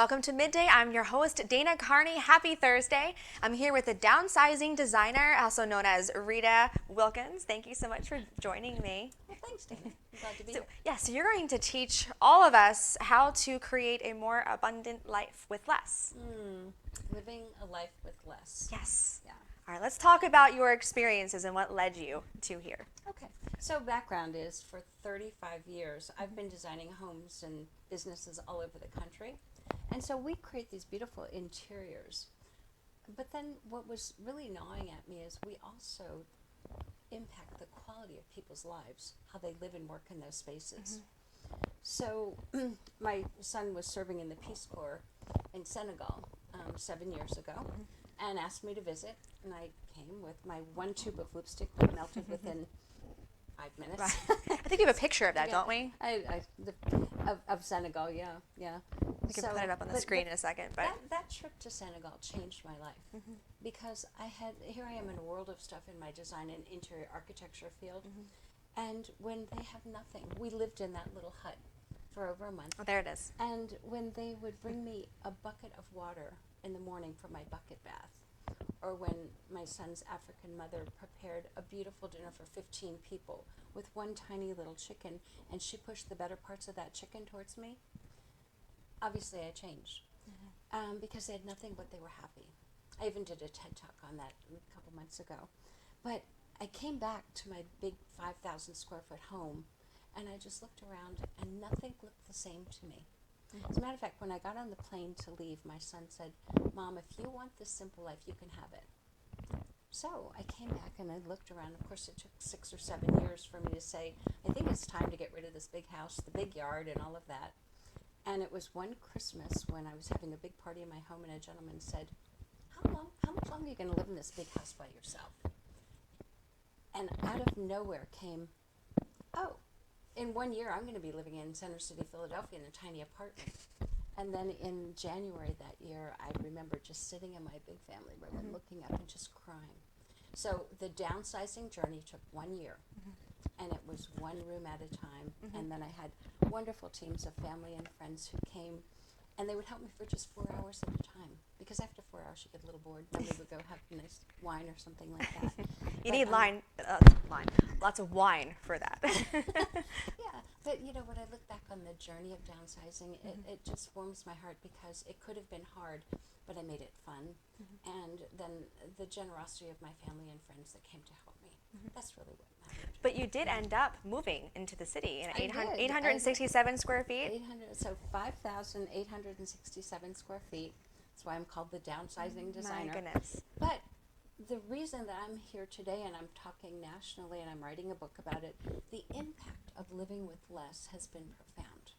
Welcome to Midday. I'm your host, Dana Carney. Happy Thursday. I'm here with the downsizing designer, also known as Rita Wilkins. Thank you so much for joining me. Well, thanks, Dana. I'm glad to be here. So you're going to teach all of us how to create a more abundant life with less. Living a life with less. Yes. Yeah. All right, let's talk about your experiences and what led you to here. Okay. So background is for 35 years, I've been designing homes and businesses all over the country. And so we create these beautiful interiors. But then what was really gnawing at me is we also impact the quality of people's lives, how they live and work in those spaces. So my son was serving in the Peace Corps in Senegal 7 years ago and asked me to visit. And I came with my one tube of lipstick that melted within 5 minutes. I think we have a picture of that, Yeah. don't we? Of Senegal, yeah. We can put it up on the screen in a second. But that trip to Senegal changed my life because here I am in a world of stuff in my design and interior architecture field, and when they have nothing, we lived in that little hut for over a month. Oh, there it is. And when they would bring me a bucket of water in the morning for my bucket bath, or when my son's African mother prepared a beautiful dinner for 15 people with one tiny little chicken, and she pushed the better parts of that chicken towards me, obviously I changed because they had nothing but they were happy. I even did a TED Talk on that a couple months ago. But I came back to my big 5,000 square foot home, and I just looked around and nothing looked the same to me. As a matter of fact, when I got on the plane to leave, my son said, "Mom, if you want this simple life, you can have it." So I came back and I looked around. Of course, it took 6 or 7 years for me to say, I think it's time to get rid of this big house, the big yard, and all of that. And it was one Christmas when I was having a big party in my home, and a gentleman said, how much longer are you going to live in this big house by yourself? And out of nowhere came, oh, in 1 year I'm going to be living in Center City, Philadelphia in a tiny apartment. And then in January that year, I remember just sitting in my big family room and looking up and just crying. So the downsizing journey took 1 year, and it was one room at a time. And then I had wonderful teams of family and friends who came, and they would help me for just 4 hours at a time. Because after 4 hours, you get a little bored. Then we would go have a nice wine or something like that. You need lots of wine for that. Yeah, but you know, when I look back on the journey of downsizing, it just warms my heart because it could have been hard, but I made it fun. And then the generosity of my family and friends that came to help me. That's really what mattered. But you did end up moving into the city in I did. 867 square feet. 5,867 square feet. That's why I'm called the downsizing designer. My goodness. But the reason that I'm here today and I'm talking nationally and I'm writing a book about it, the impact of living with less has been profound.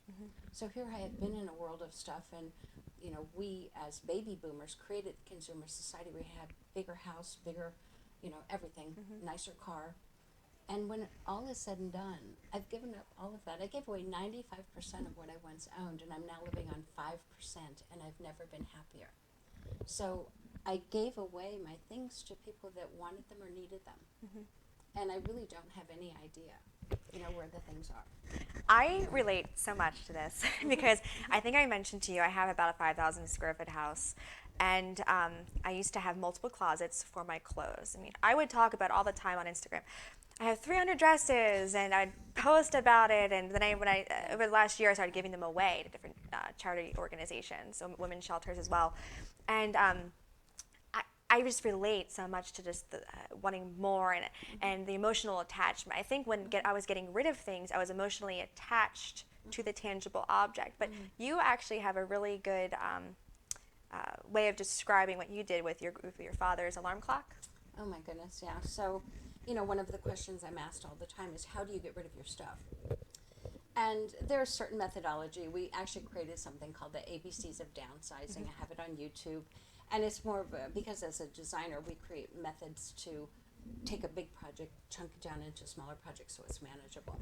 So here I have been in a world of stuff, and you know, we as baby boomers created consumer society. We had bigger house, bigger, you know, everything, nicer car. And when all is said and done, I've given up all of that. I gave away 95% of what I once owned, and I'm now living on 5%, and I've never been happier. So I gave away my things to people that wanted them or needed them. And I really don't have any idea, you know, where the things are. I relate so much to this because I think I mentioned to you I have about a 5,000 square foot house, and I used to have multiple closets for my clothes. I mean, I would talk about all the time on Instagram. I have 300 dresses, and I'd post about it. And then over the last year, I started giving them away to different charity organizations, so women's shelters as well. And I just relate so much to just wanting more and the emotional attachment. I think when I was getting rid of things, I was emotionally attached to the tangible object. But you actually have a really good way of describing what you did with your father's alarm clock. Oh my goodness, yeah. So, you know, one of the questions I'm asked all the time is, how do you get rid of your stuff? And there's certain methodology. We actually created something called the ABCs of downsizing. I have it on YouTube. And it's more of because as a designer, we create methods to take a big project, chunk it down into smaller projects so it's manageable.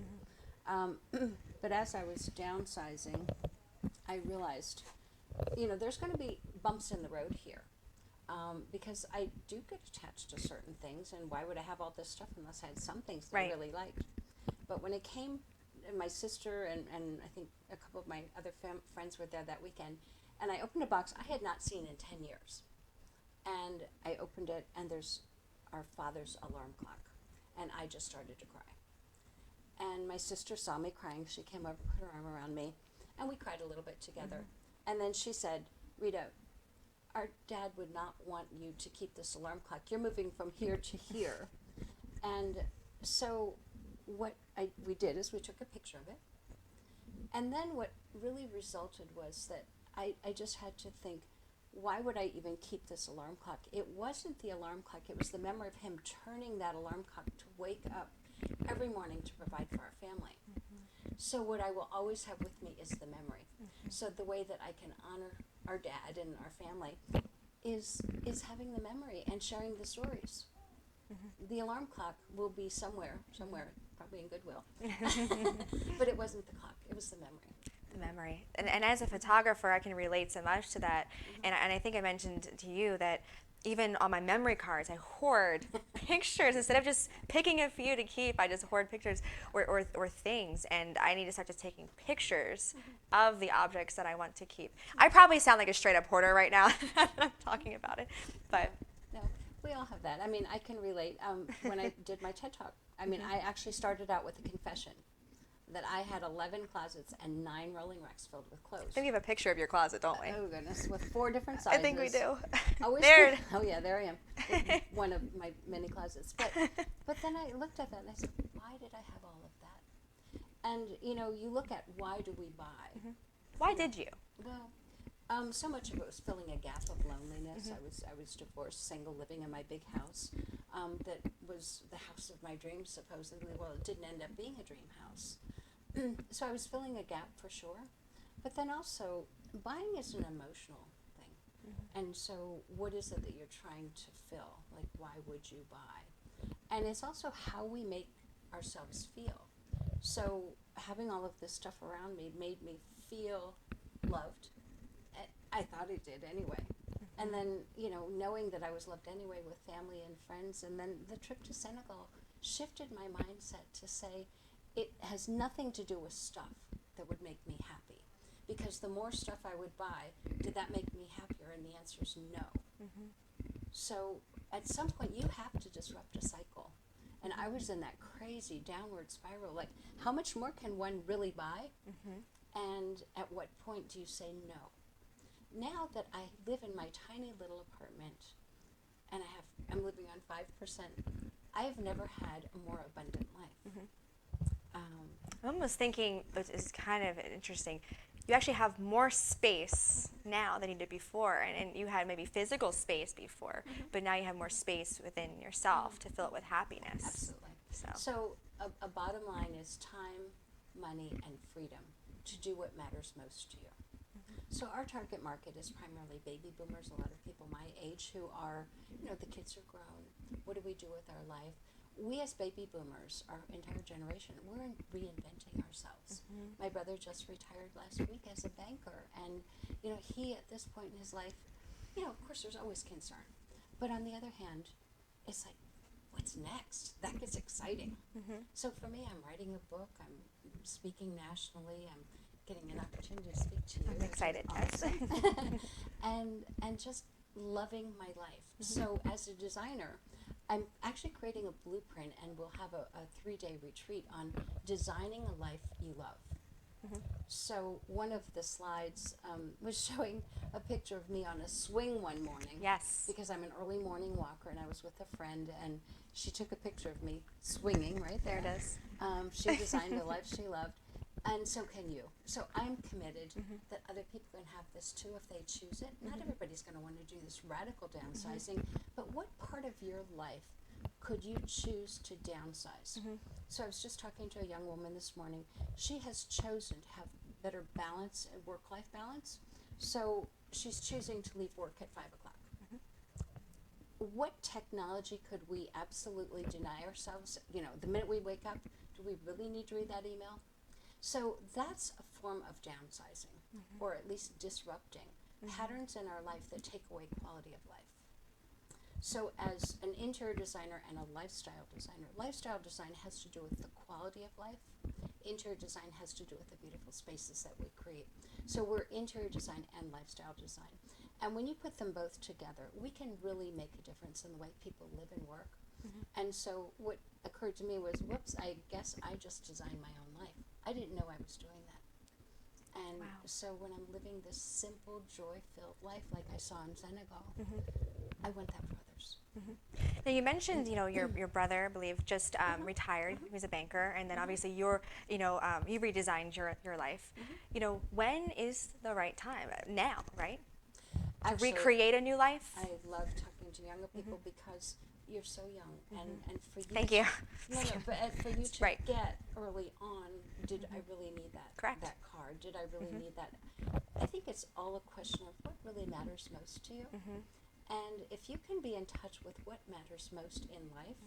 But as I was downsizing, I realized, you know, there's going to be bumps in the road here. Because I do get attached to certain things, and why would I have all this stuff unless I had some things that I really liked? But when it came, my sister and I think a couple of my other friends were there that weekend, And I opened a box I had not seen in 10 years. And I opened it, and there's our father's alarm clock. And I just started to cry. And my sister saw me crying. She came over, put her arm around me, and we cried a little bit together. And then she said, Rita, our dad would not want you to keep this alarm clock. You're moving from here to here. And so what we did is we took a picture of it. And then what really resulted was that I just had to think, why would I even keep this alarm clock? It wasn't the alarm clock. It was the memory of him turning that alarm clock to wake up every morning to provide for our family. So what I will always have with me is the memory. So the way that I can honor our dad and our family is having the memory and sharing the stories. The alarm clock will be somewhere, probably in Goodwill. But it wasn't the clock, it was the memory. The memory. And as a photographer, I can relate so much to that. And I think I mentioned to you that even on my memory cards, I hoard pictures. Instead of just picking a few to keep, I just hoard pictures or things. And I need to start just taking pictures of the objects that I want to keep. I probably sound like a straight up hoarder right now that I'm talking about it. But no, we all have that. I mean, I can relate. When I did my TED Talk, I mean, I actually started out with a confession that I had 11 closets and 9 rolling racks filled with clothes. I think we have a picture of your closet, don't we? Oh, goodness, with 4 different sizes. I think we do. There. Oh, yeah, there I am. In one of my many closets. But then I looked at that and I said, why did I have all of that? And, you know, you look at why do we buy? Why did you? Well, so much of it was filling a gap of loneliness. I was divorced, single, living in my big house that was the house of my dreams, supposedly. Well, it didn't end up being a dream house. So I was filling a gap for sure. But then also, buying is an emotional thing. And so what is it that you're trying to fill? Like, why would you buy? And it's also how we make ourselves feel. So having all of this stuff around me made me feel loved. I thought it did anyway. And then, you know, knowing that I was loved anyway with family and friends, and then the trip to Senegal shifted my mindset to say it has nothing to do with stuff that would make me happy. Because the more stuff I would buy, did that make me happier? And the answer is no. So at some point you have to disrupt a cycle. And I was in that crazy downward spiral. Like, how much more can one really buy? And at what point do you say no? Now that I live in my tiny little apartment and I'm living on 5%, I have never had a more abundant life. I'm almost thinking, which is kind of interesting, you actually have more space now than you did before, and you had maybe physical space before, but now you have more space within yourself to fill it with happiness. Absolutely. So a bottom line is time, money, and freedom to do what matters most to you. So our target market is primarily baby boomers, a lot of people my age who are, you know, the kids are grown. What do we do with our life? We as baby boomers, our entire generation, we're reinventing ourselves. My brother just retired last week as a banker, and, you know, he at this point in his life, you know, of course there's always concern. But on the other hand, it's like, what's next? That gets exciting. So for me, I'm writing a book, I'm speaking nationally, I'm getting an opportunity to speak to you. I'm excited, awesome. and just loving my life. So as a designer, I'm actually creating a blueprint, and we'll have a 3-day retreat on designing a life you love. So one of the slides was showing a picture of me on a swing one morning. yes. Because I'm an early morning walker, and I was with a friend, and she took a picture of me swinging right there. There it is. She designed a life she loved, and so can you. So I'm committed that other people can have this too if they choose it. Not everybody's going to want to do this radical downsizing, but what part of your life could you choose to downsize? So I was just talking to a young woman this morning. She has chosen to have better balance and work-life balance. So she's choosing to leave work at 5 o'clock. What technology could we absolutely deny ourselves? You know, the minute we wake up, do we really need to read that email? So that's a form of downsizing, or at least disrupting patterns in our life that take away quality of life. So as an interior designer and a lifestyle design has to do with the quality of life. interior design has to do with the beautiful spaces that we create. So we're interior design and lifestyle design. And when you put them both together, we can really make a difference in the way people live and work. And so what occurred to me was, whoops, I guess I just designed my own life. I didn't know I was doing that. And so when I'm living this simple, joy-filled life like I saw in Senegal, I want that for others. Now you mentioned, you know, your brother, I believe, just retired. He was a banker, and then obviously you redesigned your life. You know, when is the right time? Now, right? To Actually, recreate a new life. I love talking to younger people because you're so young, and for you. Thank you. No, but for you to Right. get early on, did I really need that? Correct. That car? Did I really need that? I think it's all a question of what really matters most to you, and if you can be in touch with what matters most in life,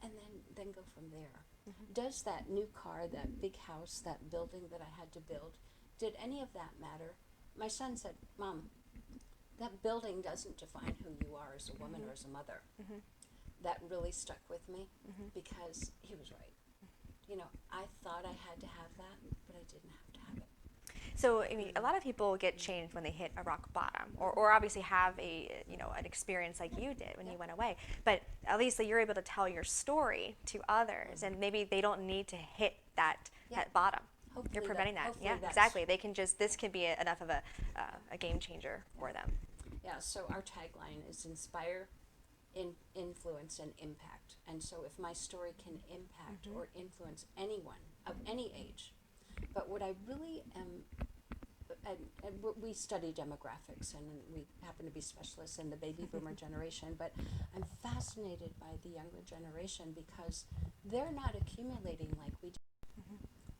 and then go from there. Does that new car, that big house, that building that I had to build, did any of that matter? My son said, "Mom, that building doesn't define who you are as a woman or as a mother." That really stuck with me because he was right. You know, I thought I had to have that, but I didn't have to have it. So, I mean, a lot of people get changed when they hit a rock bottom, or obviously have an experience like you did when you went away. But at least you're able to tell your story to others, and maybe they don't need to hit that bottom. Hopefully You're preventing that. hopefully Yeah, that's- exactly. They can just, this can be enough of a game changer for them. Yeah, so our tagline is inspire, influence, and impact. And so if my story can impact or influence anyone of any age, but what I really am, and we study demographics, and we happen to be specialists in the baby boomer generation, but I'm fascinated by the younger generation because they're not accumulating like we do.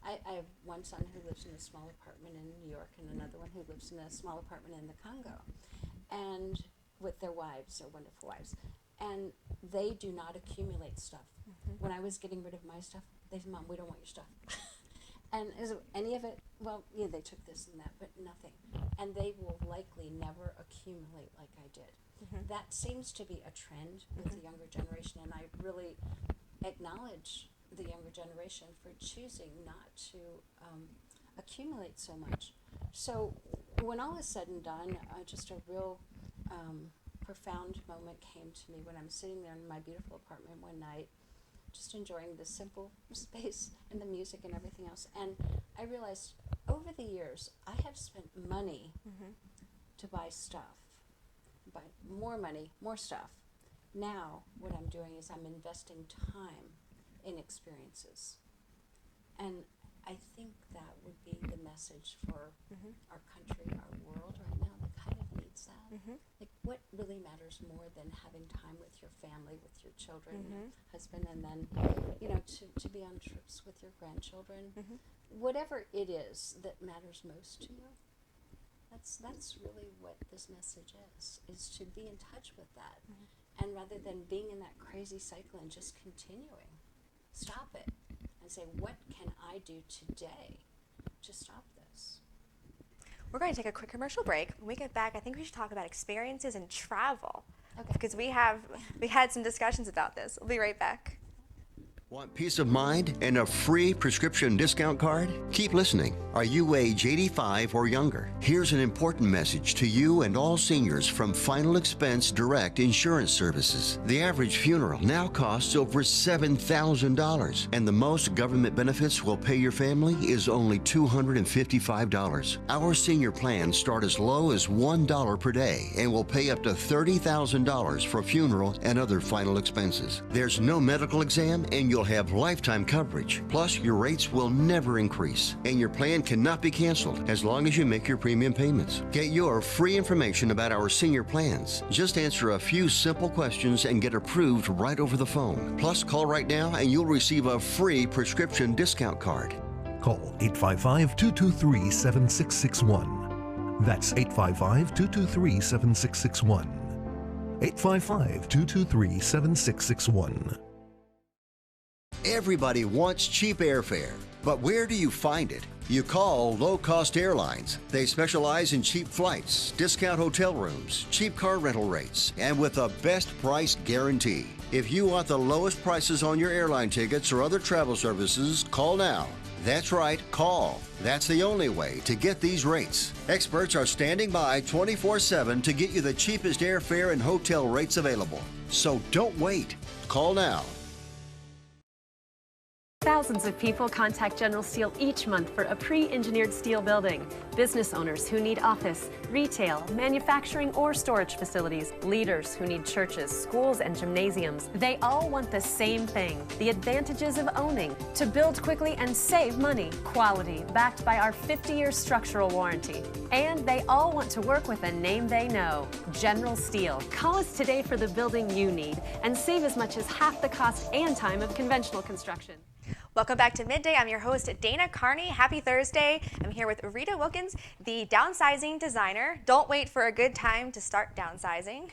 I have one son who lives in a small apartment in New York and another one who lives in a small apartment in the Congo, and with their wives, their wonderful wives, and they do not accumulate stuff. When I was getting rid of my stuff, they said, "Mom, we don't want your stuff." And is it any of it? Well, yeah, they took this and that, but nothing. And they will likely never accumulate like I did. That seems to be a trend with the younger generation, and I really acknowledge the younger generation for choosing not to accumulate so much. So when all is said and done, just a real profound moment came to me when I'm sitting there in my beautiful apartment one night, just enjoying the simple space and the music and everything else. And I realized over the years, I have spent money to buy stuff, buy more money, more stuff. Now what I'm doing is I'm investing time in experiences. And I think that would be the message for our country, our world right now that kind of needs that. Like, what really matters more than having time with your family, with your children, your husband, and then, you know, to be on trips with your grandchildren. Whatever it is that matters most to you, that's really what this message is to be in touch with that. And rather than being in that crazy cycle and just continuing, stop it and say, what can I do today to stop this? We're going to take a quick commercial break. When we get back, I think we should talk about experiences and travel. Okay. Because we had some discussions about this. We'll be right back. Want peace of mind and a free prescription discount card? Keep listening. Are you age 85 or younger? Here's an important message to you and all seniors from Final Expense Direct Insurance Services. The average funeral now costs over $7,000, and the most government benefits will pay your family is only $255. Our senior plans start as low as $1 per day and will pay up to $30,000 for funeral and other final expenses. There's no medical exam, and you'll have lifetime coverage. Plus, your rates will never increase, and your plan cannot be canceled as long as you make your premium payments. Get your free information about our senior plans. Just answer a few simple questions and get approved right over the phone. Plus, call right now and you'll receive a free prescription discount card. Call 855-223-7661. That's 855-223-7661. 855-223-7661. Everybody wants cheap airfare. But where do you find it? You call Low Cost Airlines. They specialize in cheap flights, discount hotel rooms, cheap car rental rates, and with a best price guarantee. If you want the lowest prices on your airline tickets or other travel services, call now. That's right, call. That's the only way to get these rates. Experts are standing by 24/7 to get you the cheapest airfare and hotel rates available. So don't wait. Call now. Thousands of people contact General Steel each month for a pre-engineered steel building. Business owners who need office, retail, manufacturing, or storage facilities. Leaders who need churches, schools, and gymnasiums. They all want the same thing, the advantages of owning, to build quickly and save money. Quality, backed by our 50-year structural warranty. And they all want to work with a name they know, General Steel. Call us today for the building you need and save as much as half the cost and time of conventional construction. Welcome back to Midday. I'm your host, Dana Carney. Happy Thursday. I'm here with Rita Wilkins, the downsizing designer. Don't wait for a good time to start downsizing,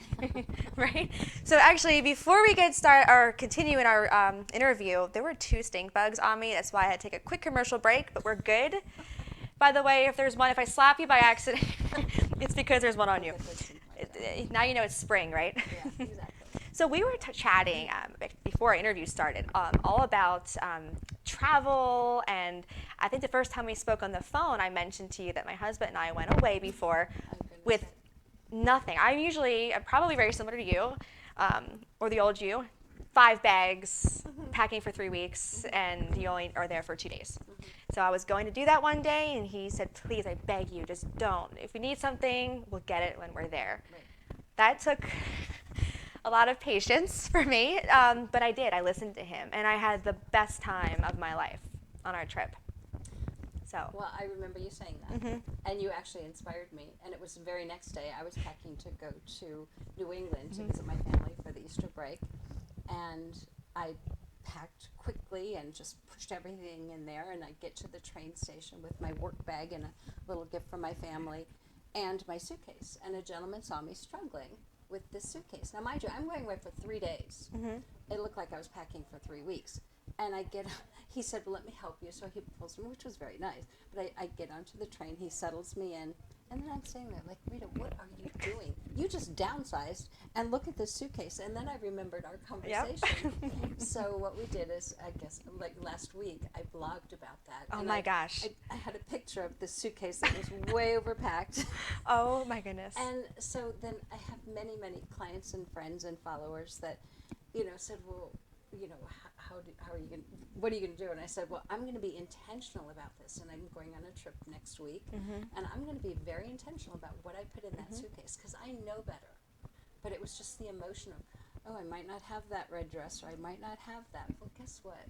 right? So actually, before we get started or continue in our interview, there were 2 stink bugs on me. That's why I had to take a quick commercial break, but we're good. By the way, if I slap you by accident, it's because there's one on you. Now you know it's spring, right? Yeah, exactly. So we were chatting before our interview started all about travel, and I think the first time we spoke on the phone, I mentioned to you that my husband and I went away before with nothing. I'm probably very similar to you, or the old you, 5 bags, packing for 3 weeks, and you only are there for 2 days. So I was going to do that one day, and he said, please, I beg you, just don't. If we need something, we'll get it when we're there. Right. That took a lot of patience for me, but I did. I listened to him, and I had the best time of my life on our trip. So. Well, I remember you saying that, and you actually inspired me. And it was the very next day I was packing to go to New England to visit my family for the Easter break, and I packed quickly and just pushed everything in there, and I get to the train station with my work bag and a little gift from my family and my suitcase, and a gentleman saw me struggling with this suitcase. Now, mind you, I'm going away for 3 days. It looked like I was packing for 3 weeks. And he said, well, let me help you. So he pulls me, which was very nice. But I get onto the train, he settles me in, and then I'm sitting there like, Rita, what are you doing? You just downsized, and look at this suitcase. And then I remembered our conversation. Yep. So what we did is, I guess, like last week, I blogged about that. Oh my gosh. I had a picture of this suitcase that was way overpacked. Oh my goodness. And so then I have many, many clients and friends and followers that, said, well, how are you going? What are you going to do? And I said, well, I'm going to be intentional about this, and I'm going on a trip next week, and I'm going to be very intentional about what I put in that suitcase because I know better. But it was just the emotion of, oh, I might not have that red dress, or I might not have that. Well, guess what?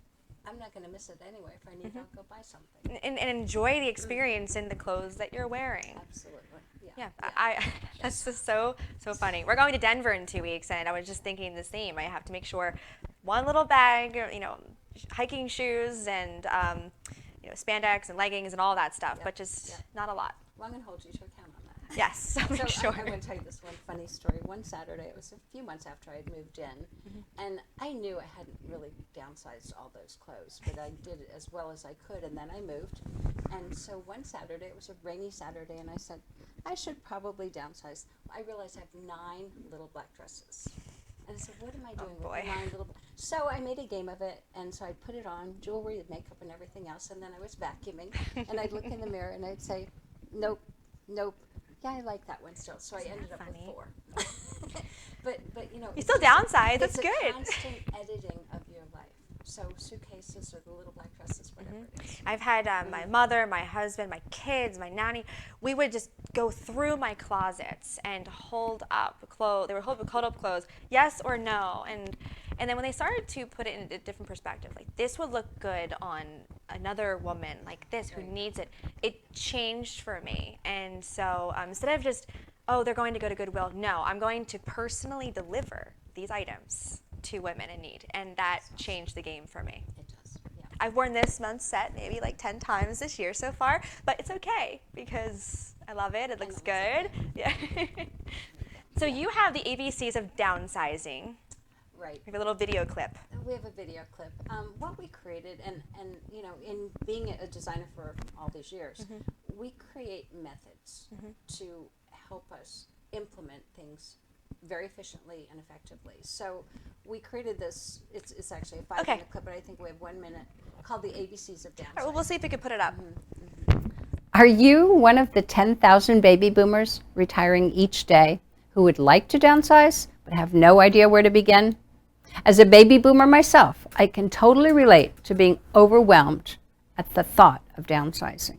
I'm not going to miss it anyway. If I need, I'll go buy something. And enjoy the experience in the clothes that you're wearing. Absolutely. Yeah. That's just so funny. We're going to Denver in 2 weeks, and I was just thinking the same. I have to make sure one little bag, hiking shoes and spandex and leggings and all that stuff, but just not a lot. Well, I'm going to hold you to account on that. Yes, I'll make sure. I'm going to tell you this one funny story. One Saturday, it was a few months after I had moved in, and I knew I hadn't really downsized all those clothes, but I did it as well as I could, and then I moved. And so one Saturday, it was a rainy Saturday, and I said, I should probably downsize. I realized I have 9 little black dresses. And I said, what am I doing with 9 little? So I made a game of it, and so I put it on, jewelry, makeup, and everything else, and then I was vacuuming, and I'd look in the mirror, and I'd say, nope, yeah, I like that one still. So I ended up with 4. but you still downsize. That's good. It's a constant editing of your life. So suitcases or the little black dresses, whatever it is. I've had my mother, my husband, my kids, my nanny. We would just go through my closets and hold up clothes. They were hold up clothes, yes or no. And then when they started to put it in a different perspective, like this would look good on another woman like this who needs it, it changed for me. And so instead of just, oh, they're going to go to Goodwill, no, I'm going to personally deliver these items to women in need, and that changed the game for me. It does, yeah. I've worn this month's set maybe like 10 times this year so far, but it's okay because I love it. It looks good. Yeah. So you have the ABCs of downsizing. Right. We have a little video clip. We have a video clip. What we created, and you know, in being a designer for all these years, we create methods to help us implement things very efficiently and effectively. So we created this. It's actually a 5-minute clip, but I think we have 1 minute, called the ABCs of downsizing. All right, well, we'll see if we can put it up. Are you one of the 10,000 baby boomers retiring each day who would like to downsize but have no idea where to begin? As a baby boomer myself, I can totally relate to being overwhelmed at the thought of downsizing.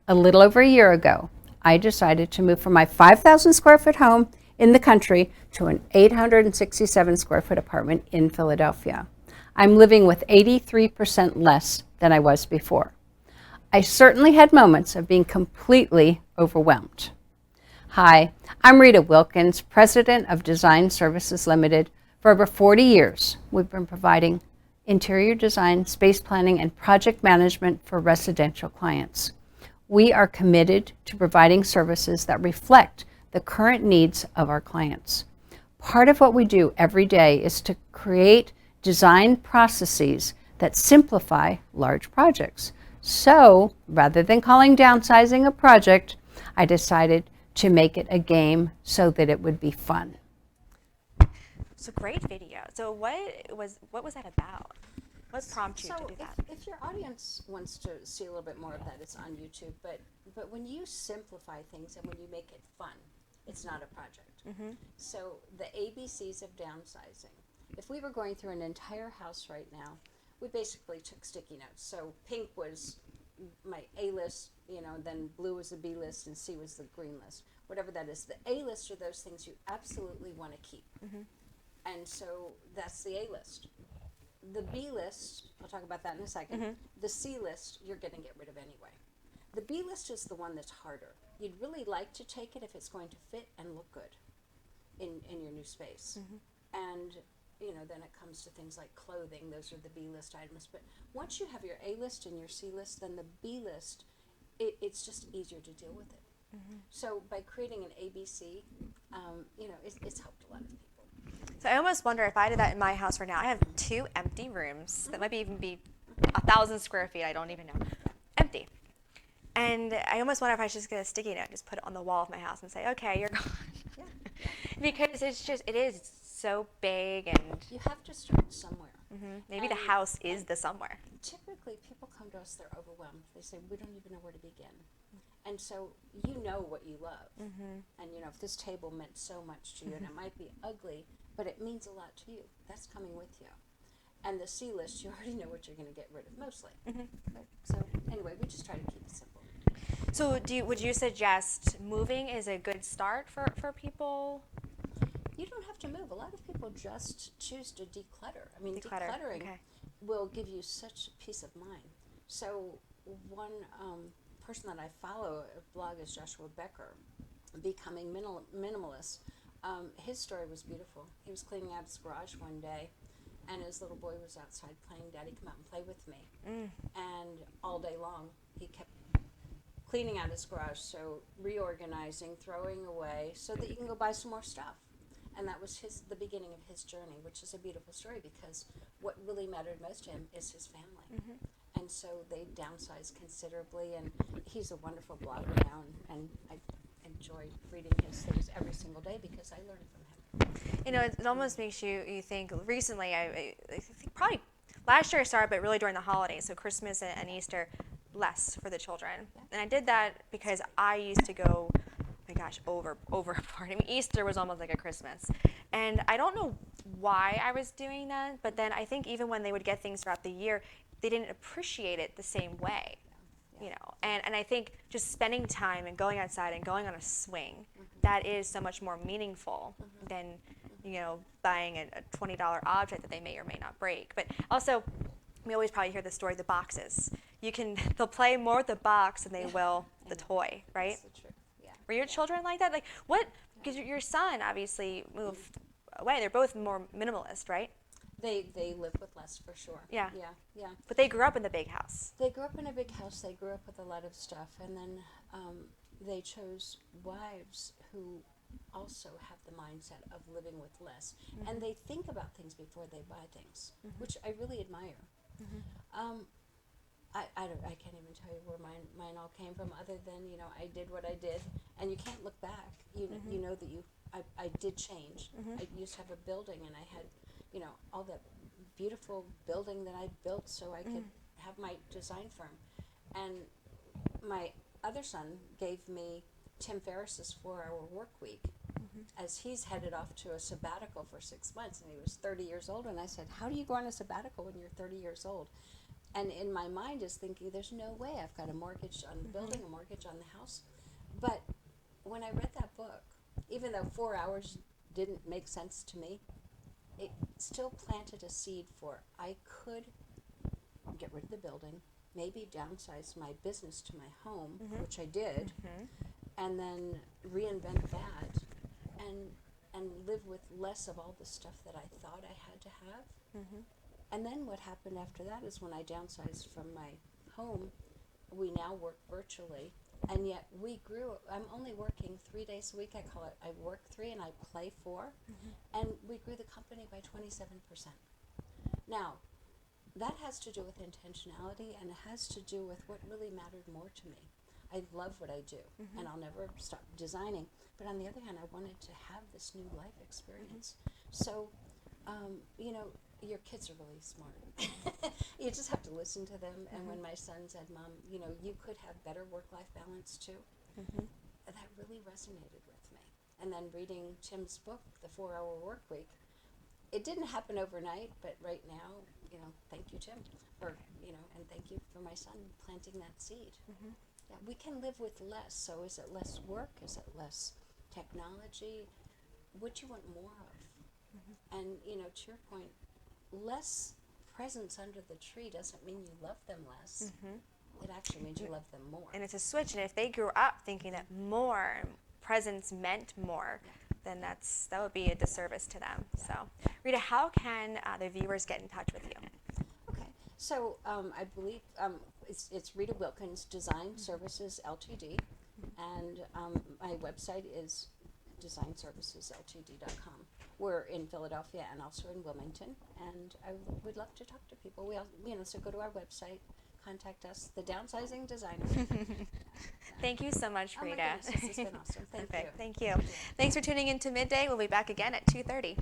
A little over a year ago, I decided to move from my 5,000 square foot home in the country to an 867 square foot apartment in Philadelphia. I'm living with 83% less than I was before. I certainly had moments of being completely overwhelmed. Hi, I'm Rita Wilkins, President of Design Services Limited. For over 40 years, we've been providing interior design, space planning, and project management for residential clients. We are committed to providing services that reflect the current needs of our clients. Part of what we do every day is to create design processes that simplify large projects. So, rather than calling downsizing a project, I decided to make it a game so that it would be fun. It's a great video. So what was that about? What prompted you to do that? If your audience wants to see a little bit more of that, it's on YouTube. But when you simplify things and when you make it fun, it's not a project. So the ABCs of downsizing. If we were going through an entire house right now, we basically took sticky notes. So pink was my A list, you know, then blue was the B list, and C was the green list. Whatever that is. The A list are those things you absolutely want to keep. And so that's the A list. The B list, I'll talk about that in a second. The C list, you're going to get rid of anyway. The B list is the one that's harder. You'd really like to take it if it's going to fit and look good in your new space. And you know, then it comes to things like clothing. Those are the B list items. But once you have your A list and your C list, then the B list, it's just easier to deal with it. So by creating an ABC, you know, it's helped a lot of people. So I almost wonder if I did that in my house right now. I have 2 empty rooms that might even be 1,000 square feet. I don't even know. Empty. And I almost wonder if I should just get a sticky note, just put it on the wall of my house and say, okay, you're gone. Because it is so big, and you have to start somewhere. Maybe the house is the somewhere. Typically, people come to us, they're overwhelmed. They say, we don't even know where to begin. And so you know what you love. And you know, if this table meant so much to you, and it might be ugly, but it means a lot to you, that's coming with you. And the C list, you already know what you're going to get rid of, mostly. So anyway, we just try to keep it simple. So would you suggest moving is a good start for people? You don't have to move. A lot of people just choose to declutter. I mean, Declutter, decluttering okay. will give you such peace of mind. So one person that I follow, a blog, is Joshua Becker, Becoming Minimalist. His story was beautiful. He was cleaning out his garage one day, and his little boy was outside playing. Daddy, come out and play with me. And all day long, he kept cleaning out his garage, so reorganizing, throwing away, so that you can go buy some more stuff. And that was the beginning of his journey, which is a beautiful story, because what really mattered most to him is his family. And so they downsized considerably, and he's a wonderful blogger now, and I enjoy reading his things every single day because I learn from him. You know, it almost makes you think. Recently, I think probably last year I started, but really during the holidays, so Christmas and Easter, less for the children. And I did that because I used to go, oh my gosh, overboard. I mean, Easter was almost like a Christmas. And I don't know why I was doing that, but then I think even when they would get things throughout the year, they didn't appreciate it the same way. You know, and I think just spending time and going outside and going on a swing, that is so much more meaningful than, you know, buying a $20 object that they may or may not break. But also, we always probably hear the story, the boxes. They'll play more with the box than they will the toy, right? That's the truth. Yeah. Were your children like that? Like what? Because your son obviously moved away. They're both more minimalist, right? They live with less, for sure. Yeah. Yeah. But they grew up in the big house. They grew up in a big house. They grew up with a lot of stuff, and then they chose wives who also have the mindset of living with less, and they think about things before they buy things, which I really admire. I can't even tell you where mine all came from, other than, you know, I did what I did, and you can't look back. You know that I did change. I used to have a building, and I had, you know, all that beautiful building that I built so I could have my design firm. And my other son gave me Tim Ferriss's 4-Hour Work Week, as he's headed off to a sabbatical for 6 months, and he was 30 years old. And I said, how do you go on a sabbatical when you're 30 years old? And in my mind is thinking, there's no way. I've got a mortgage on the building, a mortgage on the house. But when I read that book, even though 4 hours didn't make sense to me, it still planted a seed for I could get rid of the building, maybe downsize my business to my home, which I did, and then reinvent that, and live with less of all the stuff that I thought I had to have. And then what happened after that is when I downsized from my home, we now work virtually, and yet we grew. I'm only working 3 days a week. I call it, I work 3 and I play 4, and we grew the company by 27%. Now, that has to do with intentionality, and it has to do with what really mattered more to me. I love what I do, and I'll never stop designing. But on the other hand, I wanted to have this new life experience. So, you know, your kids are really smart. You just have to listen to them. And when my son said, Mom, you know, you could have better work-life balance too, that really resonated with me. And then reading Tim's book, The 4-Hour Work Week, it didn't happen overnight, but right now, you know, thank you, Tim, for, you know, and thank you for my son planting that seed. Yeah, we can live with less. So is it less work? Is it less technology? What do you want more of? And, you know, to your point, less presents under the tree doesn't mean you love them less. It actually means you love them more. And it's a switch. And if they grew up thinking that more presents meant more, then that would be a disservice to them. So, Rita, how can the viewers get in touch with you? Okay, so I believe it's Rita Wilkins Design Services Ltd, and my website is designservicesltd.com. We're in Philadelphia and also in Wilmington, and I would love to talk to people. We all, you know, so go to our website, contact us, the Downsizing Designer. Thank you so much, Rita. Oh my goodness, this has been awesome. Thank you. Thank you. Thanks for tuning in to Midday. We'll be back again at 2:30.